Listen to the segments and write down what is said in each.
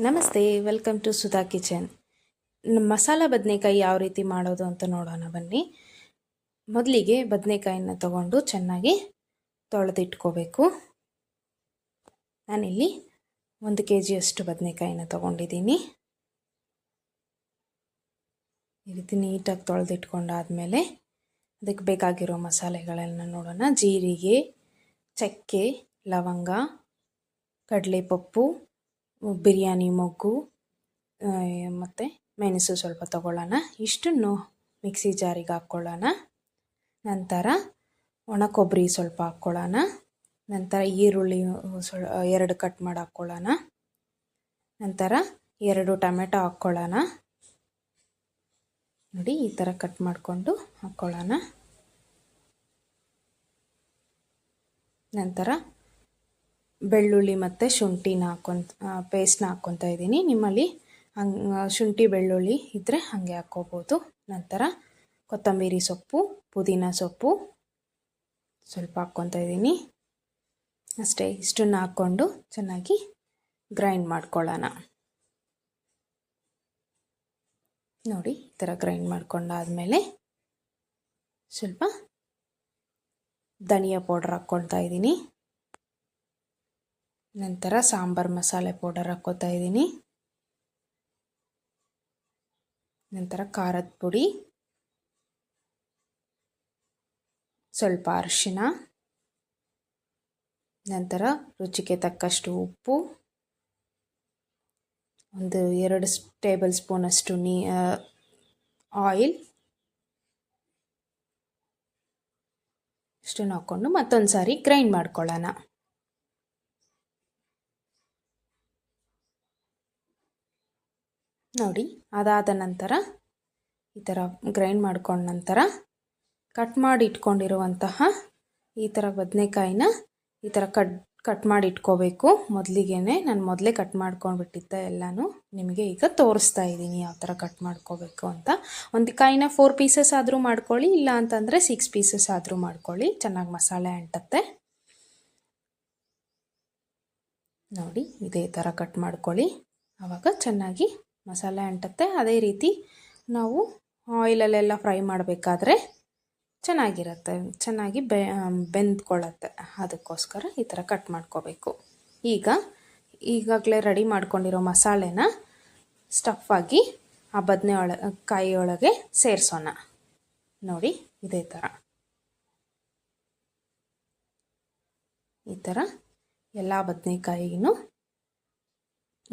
ನಮಸ್ತೆ, welcome to Sudha kitchen. ಮಸಾಲ ಬದನೆಕಾಯಿ ಯಾವ ರೀತಿ ಮಾಡೋದು ಅಂತ ನೋಡೋಣ ಬನ್ನಿ. ಮೊದಲಿಗೆ ಬದನೆಕಾಯಿನ ತಗೊಂಡು ಚೆನ್ನಾಗಿ ತೊಳೆದಿಟ್ಕೋಬೇಕು. ನಾನಿಲ್ಲಿ 1 kg ಬದನೆಕಾಯಿನ ತಗೊಂಡಿದ್ದೀನಿ. ಈ ರೀತಿ ನೀಟಾಗಿ ತೊಳೆದಿಟ್ಕೊಂಡಾದ್ಮೇಲೆ ಅದಕ್ಕೆ ಬೇಕಾಗಿರೋ ಮಸಾಲೆಗಳನ್ನು ನೋಡೋಣ. ಜೀರಿಗೆ, ಚಕ್ಕೆ, ಲವಂಗ, ಕಡಲೆಪಪ್ಪು, ಬಿರಿಯಾನಿ ಮೊಗ್ಗು ಮತ್ತು ಮೆಣಸು ಸ್ವಲ್ಪ ತಗೊಳ್ಳೋಣ. ಇಷ್ಟನ್ನು ಮಿಕ್ಸಿ ಜಾರಿಗೆ ಹಾಕ್ಕೊಳ್ಳೋಣ. ನಂತರ ಒಣ ಕೊಬ್ಬರಿ ಸ್ವಲ್ಪ ಹಾಕ್ಕೊಳ್ಳೋಣ. ನಂತರ ಈರುಳ್ಳಿ 2 ಕಟ್ ಮಾಡಿ ಹಾಕ್ಕೊಳ್ಳೋಣ. ನಂತರ 2 ಟೊಮೆಟೊ ಹಾಕ್ಕೊಳ್ಳೋಣ. ನೋಡಿ, ಈ ಥರ ಕಟ್ ಮಾಡಿಕೊಂಡು ಹಾಕ್ಕೊಳ್ಳೋಣ. ನಂತರ ಬೆಳ್ಳುಳ್ಳಿ ಮತ್ತು ಶುಂಠಿನ ಪೇಸ್ಟ್ನ ಹಾಕ್ಕೊತಾ ಇದ್ದೀನಿ. ನಿಮ್ಮಲ್ಲಿ ಶುಂಠಿ ಬೆಳ್ಳುಳ್ಳಿ ಇದ್ದರೆ ಹಾಗೆ ಹಾಕ್ಕೋಬೋದು. ನಂತರ ಕೊತ್ತಂಬರಿ ಸೊಪ್ಪು, ಪುದೀನ ಸೊಪ್ಪು ಸ್ವಲ್ಪ ಹಾಕ್ಕೊತಾ ಇದ್ದೀನಿ. ಅಷ್ಟೇ, ಇಷ್ಟನ್ನು ಹಾಕ್ಕೊಂಡು ಚೆನ್ನಾಗಿ ಗ್ರೈಂಡ್ ಮಾಡ್ಕೊಳ್ಳೋಣ. ನೋಡಿ, ಈ ಥರ ಗ್ರೈಂಡ್ ಮಾಡ್ಕೊಂಡಾದಮೇಲೆ ಸ್ವಲ್ಪ ಧನಿಯಾ ಪೌಡರ್ ಹಾಕ್ಕೊಳ್ತಾ ಇದ್ದೀನಿ. ನಂತರ ಸಾಂಬಾರು ಮಸಾಲೆ ಪೌಡರ್ ಹಾಕ್ಕೋತಾ ಇದ್ದೀನಿ. ನಂತರ ಖಾರದ ಪುಡಿ, ಸ್ವಲ್ಪ ಅರಿಶಿನ, ನಂತರ ರುಚಿಗೆ ತಕ್ಕಷ್ಟು ಉಪ್ಪು, 2 ಟೇಬಲ್ ಸ್ಪೂನಷ್ಟು ಆಯಿಲ್ ಇಷ್ಟನ್ನು ಹಾಕ್ಕೊಂಡು ಮತ್ತೊಂದು ಸಾರಿ ಗ್ರೈಂಡ್ ಮಾಡ್ಕೊಳ್ಳೋಣ. ನೋಡಿ, ಅದಾದ ನಂತರ ಈ ಥರ ಗ್ರೈಂಡ್ ಮಾಡ್ಕೊಂಡ ನಂತರ ಕಟ್ ಮಾಡಿ ಇಟ್ಕೊಂಡಿರುವಂತಹ ಈ ಥರ ಬದನೆಕಾಯಿನ ಈ ಥರ ಕಟ್ ಮಾಡಿ ಇಟ್ಕೋಬೇಕು. ನಾನು ಮೊದಲೇ ಕಟ್ ಮಾಡ್ಕೊಂಡ್ಬಿಟ್ಟಿದ್ದೆ ಎಲ್ಲನೂ. ನಿಮಗೆ ಈಗ ತೋರಿಸ್ತಾ ಇದ್ದೀನಿ ಯಾವ ಥರ ಕಟ್ ಮಾಡ್ಕೋಬೇಕು ಅಂತ. ಒಂದು ಕಾಯಿನ 4 ಪೀಸಸ್ ಆದರೂ ಮಾಡ್ಕೊಳ್ಳಿ, ಇಲ್ಲ ಅಂತಂದರೆ 6 ಪೀಸಸ್ ಆದರೂ ಮಾಡ್ಕೊಳ್ಳಿ, ಚೆನ್ನಾಗಿ ಮಸಾಲೆ ಅಂಟತ್ತೆ. ನೋಡಿ, ಇದೇ ಥರ ಕಟ್ ಮಾಡ್ಕೊಳ್ಳಿ, ಆವಾಗ ಚೆನ್ನಾಗಿ ಮಸಾಲೆ ಅಂಟತ್ತೆ. ಅದೇ ರೀತಿ ನಾವು ಆಯಿಲಲ್ಲೆಲ್ಲ ಫ್ರೈ ಮಾಡಬೇಕಾದ್ರೆ ಚೆನ್ನಾಗಿರುತ್ತೆ, ಚೆನ್ನಾಗಿ ಬೆಂದ್ಕೊಳ್ಳುತ್ತೆ. ಅದಕ್ಕೋಸ್ಕರ ಈ ಥರ ಕಟ್ ಮಾಡ್ಕೋಬೇಕು. ಈಗಾಗಲೇ ರೆಡಿ ಮಾಡ್ಕೊಂಡಿರೋ ಮಸಾಲೆನ ಸ್ಟಫಾಗಿ ಆ ಕಾಯಿ ಒಳಗೆ ಸೇರಿಸೋಣ. ನೋಡಿ, ಇದೇ ಥರ ಈ ಥರ ಎಲ್ಲ ಬದನೆಕಾಯಿನೂ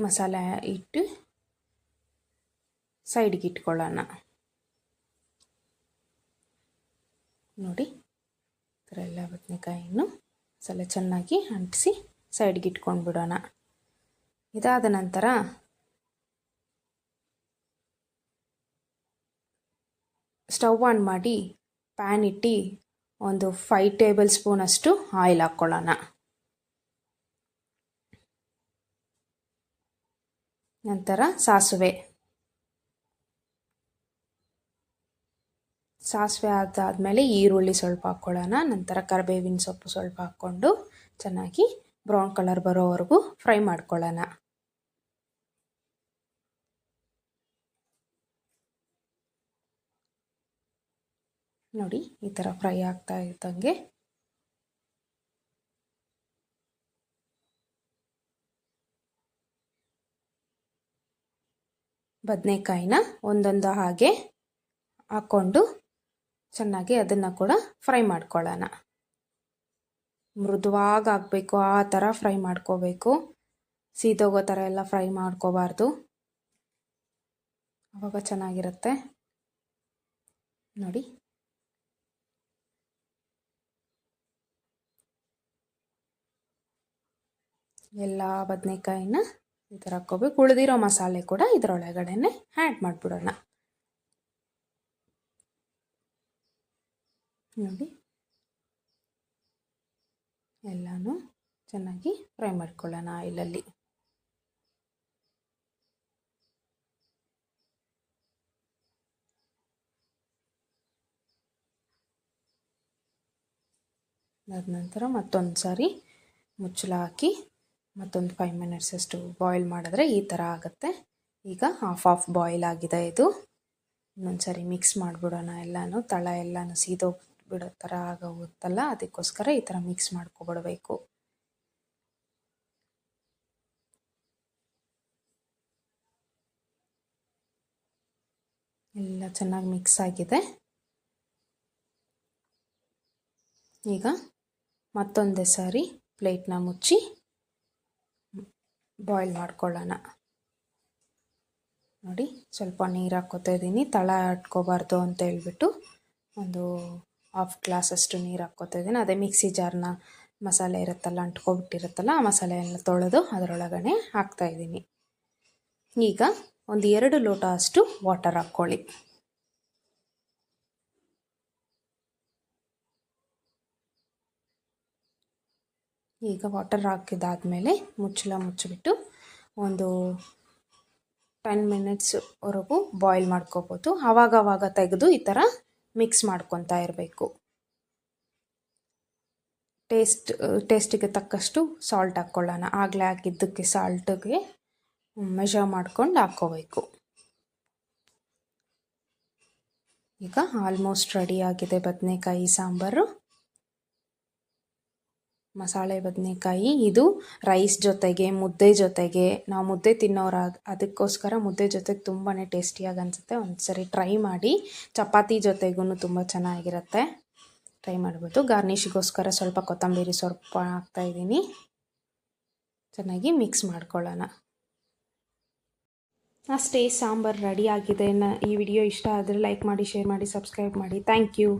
ಮಸಾಲೆ ಇಟ್ಟು ಸೈಡ್ಗೆ ಇಟ್ಕೊಳ್ಳೋಣ. ನೋಡಿ, ಈ ಥರ ಎಲ್ಲ ಬದನೆಕಾಯಿನೂ ಮಸಾಲೆ ಚೆನ್ನಾಗಿ ಅಂಟಿಸಿ ಸೈಡ್ಗೆ ಇಟ್ಕೊಂಡು ಬಿಡೋಣ. ಇದಾದ ನಂತರ ಸ್ಟವ್ ಆನ್ ಮಾಡಿ ಪ್ಯಾನ್ ಇಟ್ಟು ಒಂದು 5 ಟೇಬಲ್ ಸ್ಪೂನಷ್ಟು ಆಯಿಲ್ ಹಾಕ್ಕೊಳ್ಳೋಣ. ನಂತರ ಸಾಸಿವೆ ಆದಾದಮೇಲೆ ಈರುಳ್ಳಿ ಸ್ವಲ್ಪ ಹಾಕ್ಕೊಳ್ಳೋಣ. ನಂತರ ಕರಿಬೇವಿನ ಸೊಪ್ಪು ಸ್ವಲ್ಪ ಹಾಕ್ಕೊಂಡು ಚೆನ್ನಾಗಿ ಬ್ರೌನ್ ಕಲರ್ ಬರೋವರೆಗೂ ಫ್ರೈ ಮಾಡ್ಕೊಳ್ಳೋಣ. ನೋಡಿ, ಈ ಥರ ಫ್ರೈ ಆಗ್ತಾ ಇದ್ದಂಗೆ ಬದನೆಕಾಯಿನ ಒಂದೊಂದು ಹಾಗೆ ಹಾಕ್ಕೊಂಡು ಚೆನ್ನಾಗಿ ಅದನ್ನು ಕೂಡ ಫ್ರೈ ಮಾಡ್ಕೊಳ್ಳೋಣ. ಮೃದುವಾಗಿ ಆಗಬೇಕು, ಆ ಥರ ಫ್ರೈ ಮಾಡ್ಕೋಬೇಕು. ಸೀದೋಗೋ ಥರ ಎಲ್ಲ ಫ್ರೈ ಮಾಡ್ಕೋಬಾರ್ದು, ಆವಾಗ ಚೆನ್ನಾಗಿರುತ್ತೆ. ನೋಡಿ, ಎಲ್ಲ ಬದನೆಕಾಯಿನ ಈ ಥರ ಹಾಕ್ಕೋಬೇಕು. ಉಳಿದಿರೋ ಮಸಾಲೆ ಕೂಡ ಇದರೊಳಗಡೆನೆ ಆ್ಯಡ್ ಮಾಡಿಬಿಡೋಣ. ನೋಡಿ, ಎಲ್ಲನೂ ಚೆನ್ನಾಗಿ ಫ್ರೈ ಮಾಡ್ಕೊಳ್ಳೋಣ ಆಯಿಲಲ್ಲಿ. ಅದಾದ ನಂತರ ಮತ್ತೊಂದು ಸಾರಿ ಮುಚ್ಚಳ ಹಾಕಿ ಮತ್ತೊಂದು 5 ಮಿನಿಟ್ಸ್ ಅಷ್ಟು ಬಾಯ್ಲ್ ಮಾಡಿದ್ರೆ ಈ ಥರ ಆಗುತ್ತೆ. ಈಗ ಹಾಫ್ ಬಾಯ್ಲ್ ಆಗಿದೆ ಇದು. ಇನ್ನೊಂದು ಸರಿ ಮಿಕ್ಸ್ ಮಾಡಿಬಿಡೋಣ. ಎಲ್ಲನೂ ತಳ ಎಲ್ಲನೂ ಸೀದೋಗ್ಬಿಡೋ ಥರ ಆಗೋಗುತ್ತಲ್ಲ, ಅದಕ್ಕೋಸ್ಕರ ಈ ಥರ ಮಿಕ್ಸ್ ಮಾಡ್ಕೊಬಿಡಬೇಕು. ಎಲ್ಲ ಚೆನ್ನಾಗಿ ಮಿಕ್ಸ್ ಆಗಿದೆ. ಈಗ ಮತ್ತೊಂದೇ ಸಾರಿ ಪ್ಲೇಟ್ನ ಮುಚ್ಚಿ ಬಾಯ್ಲ್ ಮಾಡ್ಕೊಳ್ಳೋಣ. ನೋಡಿ, ಸ್ವಲ್ಪ ನೀರು ಹಾಕ್ಕೋತಾ ಇದ್ದೀನಿ, ತಳ ಅಟ್ಕೋಬಾರ್ದು ಅಂತ ಹೇಳ್ಬಿಟ್ಟು ಒಂದು ಹಾಫ್ ಗ್ಲಾಸಷ್ಟು ನೀರು ಹಾಕ್ಕೋತಾ ಇದ್ದೀನಿ. ಅದೇ ಮಿಕ್ಸಿ ಜಾರ್ನ ಮಸಾಲೆ ಇರುತ್ತಲ್ಲ, ಅಂಟ್ಕೊಬಿಟ್ಟಿರುತ್ತಲ್ಲ, ಆ ಮಸಾಲೆ ಎಲ್ಲ ತೊಳೆದು ಅದರೊಳಗಡೆ ಹಾಕ್ತಾಯಿದ್ದೀನಿ. ಈಗ ಒಂದು 2 ಲೋಟ ಅಷ್ಟು ವಾಟರ್ ಹಾಕ್ಕೊಳ್ಳಿ. ಈಗ ವಾಟರ್ ಹಾಕಿದಾದ್ಮೇಲೆ ಮುಚ್ಚಳ ಮುಚ್ಚಿಬಿಟ್ಟು ಒಂದು 10 ಮಿನಿಟ್ಸ್ವರೆಗೂ ಬಾಯ್ಲ್ ಮಾಡ್ಕೋಬೋದು. ಆವಾಗವಾಗ ತೆಗೆದು ಈ ಥರ ಮಿಕ್ಸ್ ಮಾಡ್ಕೊತಾ ಇರಬೇಕು. ಟೇಸ್ಟಿಗೆ ತಕ್ಕಷ್ಟು ಸಾಲ್ಟ್ ಹಾಕ್ಕೊಳ್ಳೋಣ. ಆಗಲೇ ಹಾಕಿದ್ದಕ್ಕೆ ಸಾಲ್ಟಿಗೆ ಮೆಷರ್ ಮಾಡ್ಕೊಂಡು ಹಾಕ್ಕೋಬೇಕು. ಈಗ ಆಲ್ಮೋಸ್ಟ್ ರೆಡಿಯಾಗಿದೆ ಬದನೆಕಾಯಿ ಸಾಂಬಾರು. ಮಸಾಲೆ ಬದನೆಕಾಯಿ ಇದು ರೈಸ್ ಜೊತೆಗೆ, ಮುದ್ದೆ ಜೊತೆಗೆ, ನಾವು ಮುದ್ದೆ ಅದಕ್ಕೋಸ್ಕರ ಮುದ್ದೆ ಜೊತೆಗೆ ತುಂಬಾ ಟೇಸ್ಟಿಯಾಗಿ ಅನಿಸುತ್ತೆ. ಒಂದು ಸರಿ ಟ್ರೈ ಮಾಡಿ. ಚಪಾತಿ ಜೊತೆಗೂ ತುಂಬ ಚೆನ್ನಾಗಿರುತ್ತೆ. ಟ್ರೈ ಮಾಡ್ಬೋದು. ಗಾರ್ನಿಷಿಗೋಸ್ಕರ ಸ್ವಲ್ಪ ಕೊತ್ತಂಬರಿ ಸೊಪ್ಪು ಹಾಕ್ತಾಯಿದ್ದೀನಿ. ಚೆನ್ನಾಗಿ ಮಿಕ್ಸ್ ಮಾಡ್ಕೊಳ್ಳೋಣ. ಅಷ್ಟೇ, ಸಾಂಬಾರು ರೆಡಿ ಆಗಿದೆ. ಈ ವಿಡಿಯೋ ಇಷ್ಟ ಆದರೆ ಲೈಕ್ ಮಾಡಿ, ಶೇರ್ ಮಾಡಿ, ಸಬ್ಸ್ಕ್ರೈಬ್ ಮಾಡಿ. Thank you.